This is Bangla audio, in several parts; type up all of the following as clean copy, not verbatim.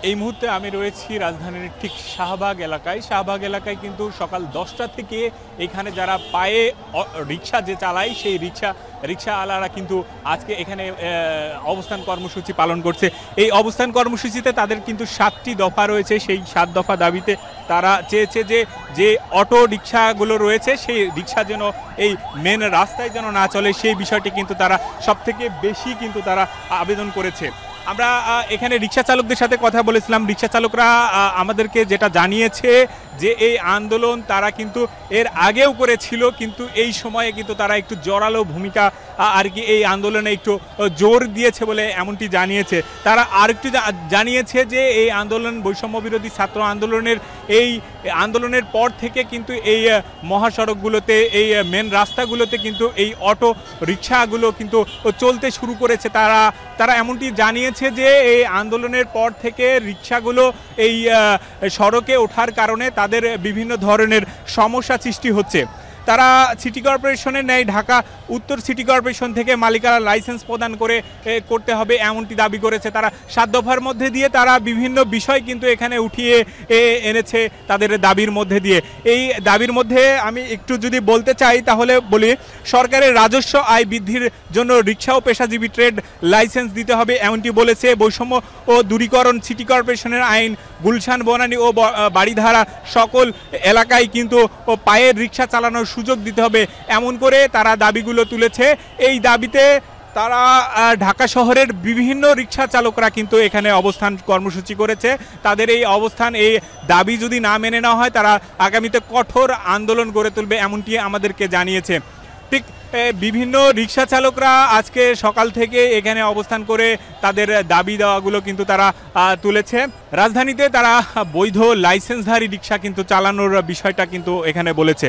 এই মুহূর্তে আমি রয়েছি রাজধানীর ঠিক শাহবাগ এলাকায়। শাহবাগ এলাকায় কিন্তু সকাল 10টা থেকে এখানে যারা পায়ে রিক্সা যে চালায় সেই রিক্সাওয়ালারা কিন্তু আজকে এখানে অবস্থান কর্মসূচি পালন করছে। এই অবস্থান কর্মসূচিতে তাদের কিন্তু 7টি দফা রয়েছে। সেই 7 দফা দাবিতে তারা চেয়েছে যে অটো রিক্সাগুলো রয়েছে সেই রিক্সা যেন এই মেন রাস্তায় যেন না চলে, সেই বিষয়টি কিন্তু তারা সবথেকে বেশি কিন্তু তারা আবেদন করেছে। আমরা এখানে রিক্সা চালকদের সাথে কথা বলেছিলাম। রিক্সা চালকরা আমাদেরকে যেটা জানিয়েছে যে এই আন্দোলন তারা কিন্তু এর আগেও করেছিল, কিন্তু এই সময়ে কিন্তু তারা একটু জোরালো ভূমিকা আর কি এই আন্দোলনে একটু জোর দিয়েছে বলে এমনটি জানিয়েছে। তারা আরেকটু জানিয়েছে যে এই আন্দোলন বৈষম্য বিরোধী ছাত্র আন্দোলনের পর থেকে কিন্তু এই মহাসড়কগুলোতে এই মেন রাস্তাগুলোতে কিন্তু এই অটো রিক্সাগুলো কিন্তু চলতে শুরু করেছে। তারা এমনটি জানিয়েছে যে এই আন্দোলনের পর থেকে রিক্সাগুলো এই সড়কে ওঠার কারণে তাদের বিভিন্ন ধরনের সমস্যা সৃষ্টি হচ্ছে। তারা সিটি কর্পোরেশনের ন্যায় ঢাকা উত্তর সিটি কর্পোরেশন থেকে মালিকানা লাইসেন্স প্রদান করতে হবে এমনটি দাবি করেছে। তারা 7 দফার মধ্যে দিয়ে তারা বিভিন্ন বিষয় কিন্তু এখানে উঠিয়ে এনেছে তাদের দাবির মধ্যে দিয়ে। এই দাবির মধ্যে আমি একটু যদি বলতে চাই তাহলে বলি, সরকারের রাজস্ব আয় বৃদ্ধির জন্য রিক্সা ও পেশাজীবী ট্রেড লাইসেন্স দিতে হবে এমনটি বলেছে। বৈষম্য ও দূরীকরণ সিটি কর্পোরেশনের আইন গুলশান, বনানী ও বাড়িধারা সকল এলাকায় কিন্তু পায়ের রিক্সা চালানোর সুযোগ দিতে হবে এমন করে তারা দাবিগুলো তুলেছে। এই দাবিতে তারা ঢাকা শহরের বিভিন্ন রিক্সা চালকরা কিন্তু এখানে অবস্থান কর্মসূচি করেছে। তাদের এই অবস্থান, এই দাবি যদি না মেনে নেওয়া হয় তারা আগামীতে কঠোর আন্দোলন গড়ে তুলবে এমনটি আমাদেরকে জানিয়েছে। ঠিক বিভিন্ন রিক্সা চালকরা আজকে সকাল থেকে এখানে অবস্থান করে তাদের দাবি দেওয়াগুলো কিন্তু তারা তুলেছে। রাজধানীতে তারা বৈধ লাইসেন্সধারী রিক্সা কিন্তু চালানোর বিষয়টা কিন্তু এখানে বলেছে।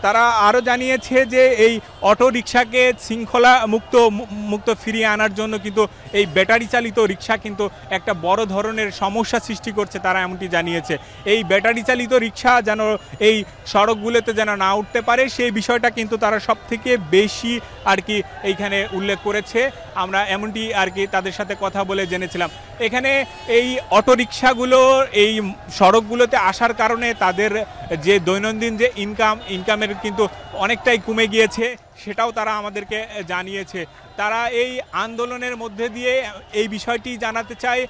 তারা আরও জানিয়েছে যে এই অটো রিক্সাকে শৃঙ্খলা মুক্ত ফিরিয়ে আনার জন্য কিন্তু এই ব্যাটারি চালিত রিক্সা কিন্তু একটা বড় ধরনের সমস্যা সৃষ্টি করছে, তারা এমনটি জানিয়েছে। এই ব্যাটারি চালিত রিক্সা যেন এই সড়কগুলোতে যেন না উঠতে পারে সেই বিষয়টা কিন্তু তারা সব থেকে বেশি আর কি এইখানে উল্লেখ করেছে। আমরা এমনটি আর কি তাদের সাথে কথা বলে জেনেছিলাম। এখানে এই অটো রিক্সাগুলো এই সড়কগুলোতে আসার কারণে তাদের যে দৈনন্দিন যে ইনকামের কিন্তু অনেকটাই কমে গিয়েছে, সেটাও তারা আমাদেরকে জানিয়েছে। তারা এই আন্দোলনের মধ্যে দিয়ে এই বিষয়টি জানাতে চায়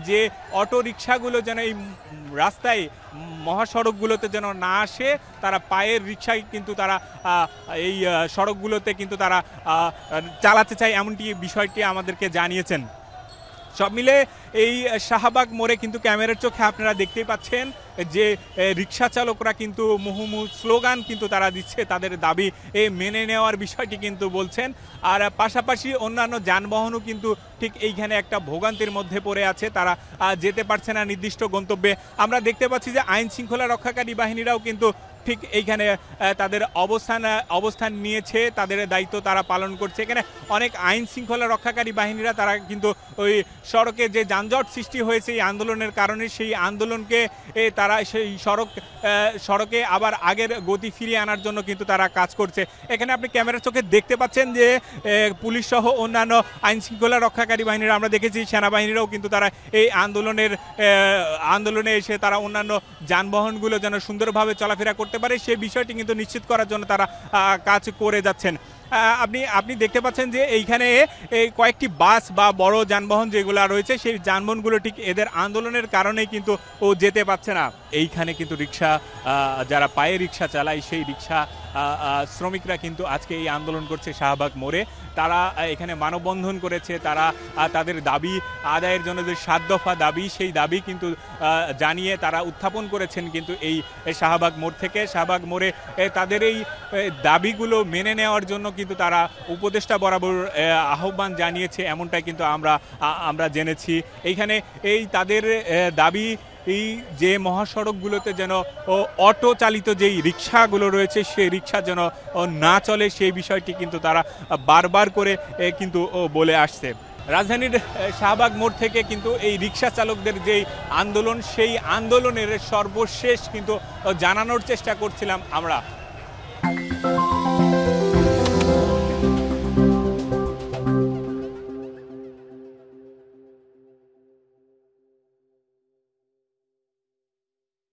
যে অটো রিক্সাগুলো যেন এই রাস্তায় মহাসড়কগুলোতে যেন না আসে, তারা পায়ের রিক্সায় কিন্তু তারা এই সড়কগুলোতে কিন্তু তারা চালাতে চায় এমনটি বিষয়টি আমাদেরকে জানিয়েছেন। সব মিলে এই শাহবাগ মোড়ে কিন্তু ক্যামেরার চোখে আপনারা দেখতেই পাচ্ছেন যে রিক্সা চালকরা কিন্তু মুহুর্মুহু স্লোগান কিন্তু তারা দিচ্ছে, তাদের দাবি মেনে নেওয়ার বিষয়টি কিন্তু বলছেন। আর পাশাপাশি অন্যান্য যানবাহনও কিন্তু ঠিক এইখানে একটা ভোগান্তির মধ্যে পড়ে আছে, তারা যেতে পারছে না নির্দিষ্ট গন্তব্যে। আমরা দেখতে পাচ্ছি যে আইন শৃঙ্খলা রক্ষাকারী বাহিনীরাও কিন্তু ঠিক এইখানে তাদের অবস্থান নিয়েছে, তাদের দায়িত্ব তারা পালন করছে। এখানে অনেক আইন শৃঙ্খলা রক্ষাকারী বাহিনীরা তারা কিন্তু ওই সড়কে যে যানজট সৃষ্টি হয়েছে এই আন্দোলনের কারণে সেই আন্দোলনকে তারা সেই সড়কে আবার আগের গতি ফিরিয়ে আনার জন্য কিন্তু তারা কাজ করছে। এখানে আপনি ক্যামেরার চোখে দেখতে পাচ্ছেন যে পুলিশ সহ অন্যান্য আইন শৃঙ্খলা রক্ষাকারী বাহিনীরা, আমরা দেখেছি সেনাবাহিনীরাও কিন্তু তারা এই আন্দোলনে এসে তারা অন্যান্য যানবাহনগুলো যেন সুন্দরভাবে চলাফেরা করতে পারে সেই বিষয়টি কিন্তু নিশ্চিত করার জন্য তারা কাজ করে যাচ্ছেন। আপনি দেখতে পাচ্ছেন যে এইখানে এই কয়েকটি বাস বা বড় যানবাহন যেগুলো রয়েছে সেই যানবাহনগুলো ঠিক এদের আন্দোলনের কারণেই কিন্তু যেতে পারছে না। এইখানে কিন্তু রিক্সা যারা পায়ে রিক্সা চালায় সেই রিক্সা শ্রমিকরা কিন্তু আজকে এই আন্দোলন করছে শাহবাগ মোড়ে। তারা এখানে মানববন্ধন করেছে, তারা তাদের দাবি আদায়ের জন্য যে 7 দফা দাবি সেই দাবি কিন্তু জানিয়ে তারা উত্থাপন করেছেন কিন্তু এই শাহবাগ মোড় থেকে। শাহবাগ মোড়ে তাদের এই দাবিগুলো মেনে নেওয়ার জন্য কিন্তু তারা উপদেষ্টা বরাবর আহ্বান জানিয়েছে এমনটাই কিন্তু আমরা জেনেছি। এইখানে এই তাদের দাবি এই যে মহাসড়কগুলোতে যেন অটো চালিত যেই রিক্সাগুলো রয়েছে সেই রিক্সা যেন না চলে সেই বিষয়টি কিন্তু তারা বারবার করে কিন্তু বলে আসছে। রাজধানীর শাহবাগ মোড় থেকে কিন্তু এই রিক্সা চালকদের যেই আন্দোলন সেই আন্দোলনের সর্বশেষ কিন্তু জানানোর চেষ্টা করছিলাম আমরা।